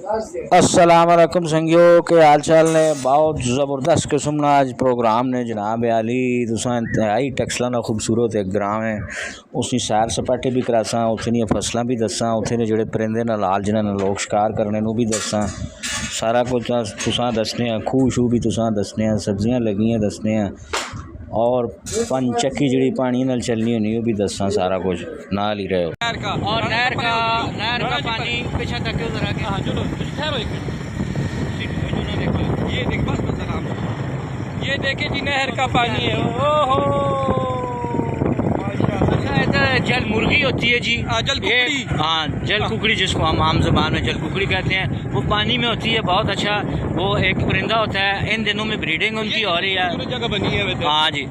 अस्सलाम वालेकुम संगियो के हाल चाल ने बहुत ज़बरदस्त किस्म ना अज प्रोग्राम ने जनाब आली तुसा इंतहाई टैक्सला ना खूबसूरत एक ग्राम है उसकी सैर सपाटे भी करासा उत्थे फसलां भी दसा उत्थे ने जेड़े परिंदे नाल लाल जिन्हां लोग शिकार करने नूं भी दसा सारा कुछ तुसा दसने खूह शू भी तुसा दसने सब्जियां लगियां दसने और पंचक्की जी पानी नाल चलनी होनी वो भी दसा सारा कुछ नाल ही रहे और नहर का पानी पीछे तक उधर आके हाँ चलो ठहरो एक मिनट ये देख बस ये देखे जी नहर का पानी है। ओहो अच्छा इधर जल मुर्गी होती है जी जल कुकड़ी हाँ जल कुकड़ी जिसको हम आम ज़बान में जल कुकड़ी कहते हैं वो पानी में होती है। बहुत अच्छा वो एक परिंदा होता है। इन दिनों में ब्रीडिंग उनकी हो रही है जगह बनी है हाँ जी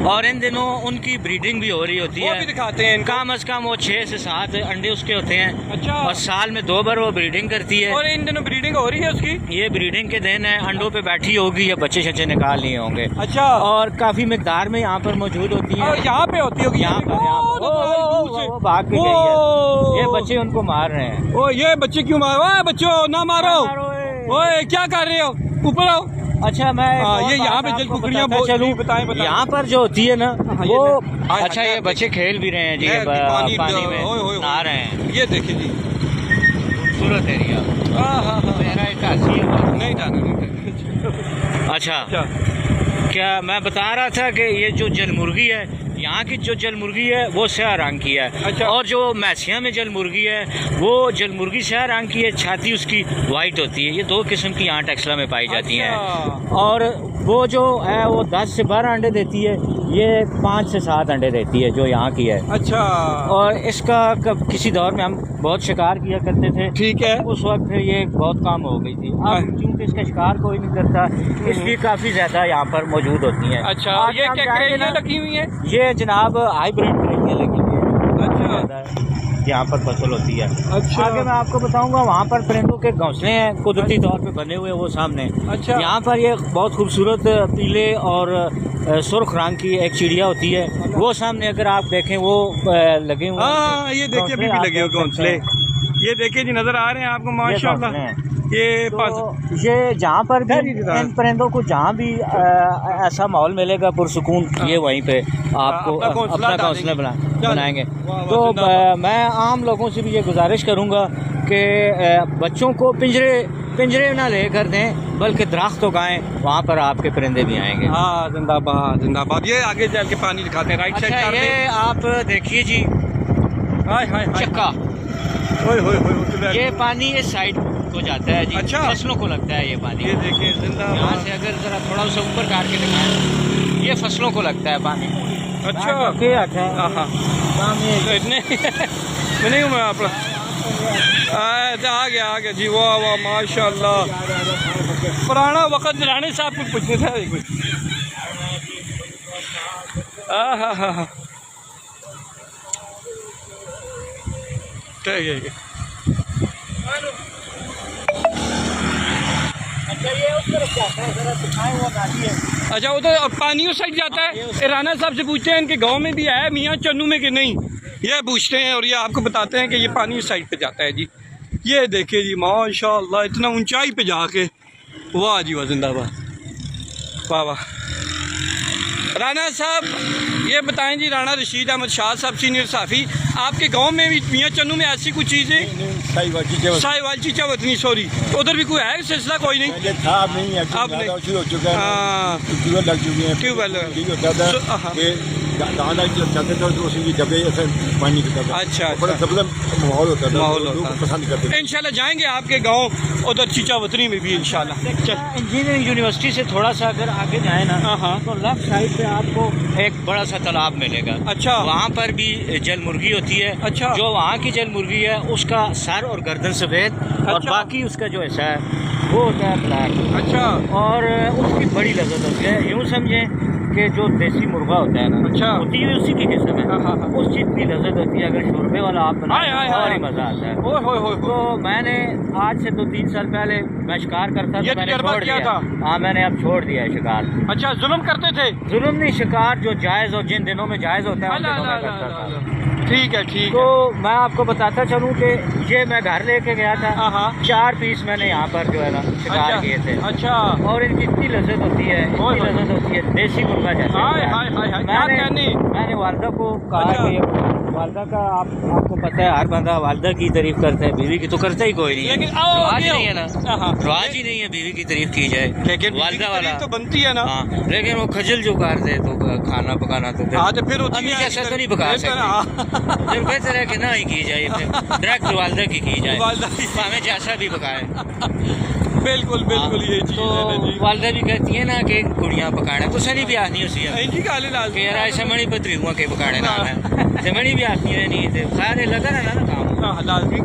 और इन दिनों उनकी ब्रीडिंग भी हो रही होती है। भी दिखाते हैं कम अज कम वो 6 से 7 अंडे उसके होते हैं। अच्छा और साल में 2 बार वो ब्रीडिंग करती है। और इन दिनों ब्रीडिंग हो रही है उसकी ये ब्रीडिंग के दिन है अंडों पे बैठी होगी या बच्चे शच्चे निकाल लिए होंगे। अच्छा और काफी मिकदार में यहाँ पर मौजूद होती है। यहाँ पे होती होगी यहाँ पर भाग के गई है। ये बच्चे उनको मार रहे हैं। ओ ये बच्चे क्यों मारो बच्चों ना मारो ओए क्या कर रहे हो ऊपर आओ। अच्छा मैं ये यहाँ पे जल कुकड़ियाँ चलूँ बताएं यहाँ पर जो होती है ना वो अच्छा ये बच्चे खेल भी रहे हैं जी पानी में नहा रहे हैं। ये देखिए जी खूबसूरत एरिया नहीं जाना। अच्छा क्या मैं बता रहा था कि ये जो जल मुर्गी है यहाँ की जो जल मुर्गी है वो स्याह रंग की है। अच्छा और जो मैसिया में जल मुर्गी है वो जल मुर्गी स्याह रंग की है। छाती उसकी वाइट होती है। ये 2 किस्म की यहाँ टैक्सला में पाई जाती हैं। और वो जो है वो 10 से 12 अंडे देती है। ये 5 से 7 अंडे देती है जो यहाँ की है। अच्छा और इसका किसी दौर में हम बहुत शिकार किया करते थे। ठीक है उस वक्त ये बहुत कम हो गई थी। अब क्योंकि इसका शिकार कोई नहीं करता इसलिए काफ़ी ज़्यादा यहाँ पर मौजूद होती है। अच्छा ये क्या लगी हुई है ये जनाब हाइब्रिड करेंगे लगी हुई है। अच्छा यहाँ पर फसल होती है। अच्छा आगे मैं आपको बताऊंगा वहाँ पर परिंदों के घोंसले हैं कुदरती तौर पे बने हुए वो सामने। अच्छा यहाँ पर ये बहुत खूबसूरत पीले और सुर्ख रंग की एक चिड़िया होती है वो सामने अगर आप देखें वो लगे हुए हाँ ये देखिए अभी भी लगे हुए घोंसले ये देखिए जी नजर आ रहे हैं आपको माशाल्लाह। ये जहाँ पर भी इन परिंदों को जहाँ भी ऐसा माहौल मिलेगा पुरसुकून ये वहीं पे आपको अपना घोंसला बनाएंगे। तो मैं आम लोगों से भी ये गुजारिश करूँगा कि बच्चों को पिंजरे ना लेकर दें बल्कि दरख्त उगाएं वहाँ पर आपके परिंदे भी आएंगे। हाँ जिंदाबाद जिंदाबाद। ये आगे चल के पानी दिखाते हैं राइट साइड ये आप देखिए जी चक्का ये पानी इस साइड को जाता है जी। अच्छा फसलों को लगता है ये पानी। ये देखिए जिंदाबाद यहाँ से अगर जरा थोड़ा सा ऊपर काट के दिखाएं ये फसलों को लगता है पानी। अच्छा नहीं हूँ मैं आप आ गया जी वाह वाह माशाल्लाह। पुराना वक्त राणे साहब कुछ पूछने था कुछ हाँ ठीक है। अच्छा वो तो पानी उस साइड जाता है। राणा साहब से पूछते हैं इनके गांव में भी है मियाँ चन्नू में कि नहीं ये पूछते हैं और ये आपको बताते हैं कि ये पानी उस साइड पे जाता है जी। ये देखिए जी माशाल्लाह इतना ऊंचाई पे जाके वाह जी वाह जिंदाबाद वाह वाह। राणा साहब ये बताएं जी राणा रशीद अहमद शाह साहब सीनियर साफ़ी आपके गांव में भी मियाँ चन्नू में ऐसी कुछ चीज़ें साहिवाल चीचा वतनी सॉरी उधर भी कोई है सिलसिला कोई नहीं था नहीं अब नहीं हो चुका है। हाँ ट्यूबवेल अच्छा माहौल होता है। इंशाल्लाह जाएंगे आपके गांव उधर चीचा वतनी में भी इंशाल्लाह। इंजीनियरिंग यूनिवर्सिटी से थोड़ा सा अगर आगे जाए ना तो लेफ्ट साइड पे आपको एक बड़ा सा तालाब मिलेगा। अच्छा वहाँ पर भी जल मुर्गी होती है। अच्छा जो वहाँ की जल मुर्गी है उसका सर और गर्दन सफ़ेद और बाकी उसका जो हिस्सा है वो होता है ब्लैक। अच्छा और उसकी बड़ी लज़्ज़त होती है। यूँ समझें कि जो देसी मुर्गा होता है ना अच्छा होती है उसी की किस्म है। उस चीज़ की लज़्ज़त होती है। अगर शोरबे वाला आप बनाए और ही मज़ा आता है। तो मैंने आज से 2-3 साल पहले मैं शिकार करता था मैंने छोड़ दिया था। हाँ मैंने अब छोड़ दिया है शिकार। अच्छा जुल्म करते थे? जुल्म नहीं शिकार जो जायज़ और जिन दिनों में जायज़ होता है उन दिनों में करता था। ठीक है ठीक तो मैं आपको बताता चलूँ कि ये मैं घर लेके गया था, हाँ 4 पीस मैंने यहाँ पर जो है ना शिकार किए थे। अच्छा और इनकी इतनी लज्जत होती है, इतनी लज्जत होती है, देसी मुर्गा जैसे। हाय हाय हाय हाय, क्या कहने। मैंने वालदा को कहा अच्छा। कि वालदा का आपको पता है, हर बंदा वालदा की तारीफ करता है, बीवी की तो करता ही कोई नहीं है। लेकिन रिवाज नहीं है ना, हाँ रिवाज ही नहीं है बीवी की तारीफ की जाए, लेकिन वालदा वाला तो बनती है ना। हाँ, लेकिन वो खजल जो कर दे तो खाना पकाना तो हाँ तो फिर अम्मी जैसा तो नहीं पका सकते, फिर बेहतर है कि ना ही की जाए, फिर डायरेक्ट वालदा की जाए, हमें जैसा भी पकाए। बिल्कुल बिल्कुल ये चीज़ तो है ना जी। वालदा भी कहती है ना कि कुड़ियाँ पकाने तो सनी भी आखनी उसी इनकी गाली लाल कि यार ऐसा मणि पत्री हुआ के पकाने ना है ते मणि भी आखनी है नहीं थे खैर लगा ना ना काम लाजमी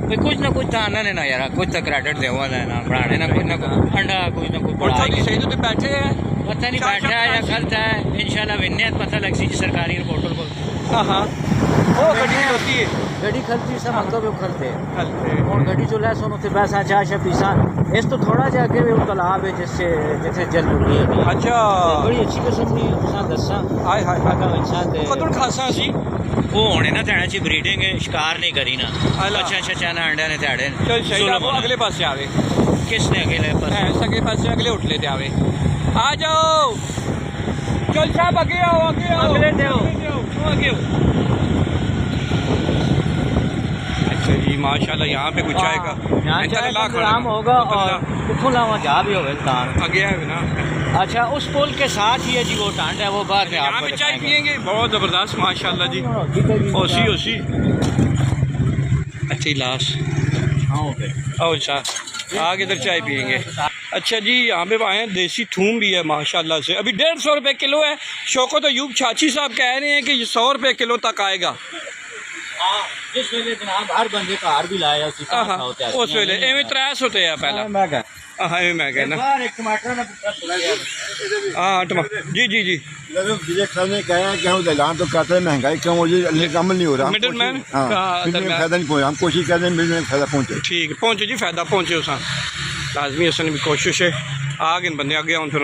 ते कुछ ना कुछ ताना ने ना यार कुछ तो क्रेडिट दे हुआ ना बनाने ना कुछ अंडा कुछ ना कुछ पढ़ाई सही तो बैठे हैं, पता नहीं बैठा है या गलत है, इंशाल्लाह विन्यात पता लग सी सरकारी रिपोर्टर को। हाँ वो गड्डी होती है गड्डी खलती सब अंको भी खलते और गड्डी जो लैस होने से पैसा चाशा पीसा इस तो थोड़ा जा के वो तालाब है जिससे जैसे जल मुर्गी है। अच्छा बड़ी अच्छी किस्म की तुसा दसा हाय हाय का अच्छा ते कदर खासा सी वो होने ना तेना ची ब्रीडिंग है, शिकार नहीं करी ना। अच्छा अच्छा चाना अंडा ने तेड़े चल सही है, वो अगले पास से आवे। किसने अकेले पर सगे पास से अगले उठ लेते आवे। आ जाओ चल साहब आगे आओ आगे आओ अगले दो आगे आओ। अच्छा जी माशाल्लाह यहाँ पे कुछ आएगा, यहाँ चाय का इंतजाम होगा और कितों लावा जा भी होगा तान आगे है ना। अच्छा उस पुल के साथ ही है जी वो टांड है, वो बाद में यहाँ आपको पे चाय दिखाएंगे। पियेंगे, बहुत ज़बरदस्त माशाल्लाह जी। ओसी ओसी अच्छी लाश और अच्छा आगे इधर चाय पियेंगे। अच्छा जी यहाँ पे आए हैं, देसी थूम भी है माशाल्लाह से, अभी 150 रुपये किलो है। शौकत अयूब छाची साहब कह रहे हैं कि ये 100 रुपये किलो तक आएगा। जिस वेले जनाब हर बंदे का हार भी लाया उसी का होता है उस वेले एवं 300 होते हैं पहले। मैं कह हाँ मैं कहना एक टमाटर ना हाँ टमाटर जी जी जी ने कहा कि हम ऐलान तो करते हैं महंगाई कम हो जाए, अमल नहीं हो रहा। मिडिल मैन फायदा नहीं पहुंचा, हम कोशिश कर रहे हैं मिडिल फायदा पहुंचे। ठीक पहुँचे जी, फायदा पहुँचे उस लाजमी असन भी कोशिश है। आगे बंदे आगे आउन फिर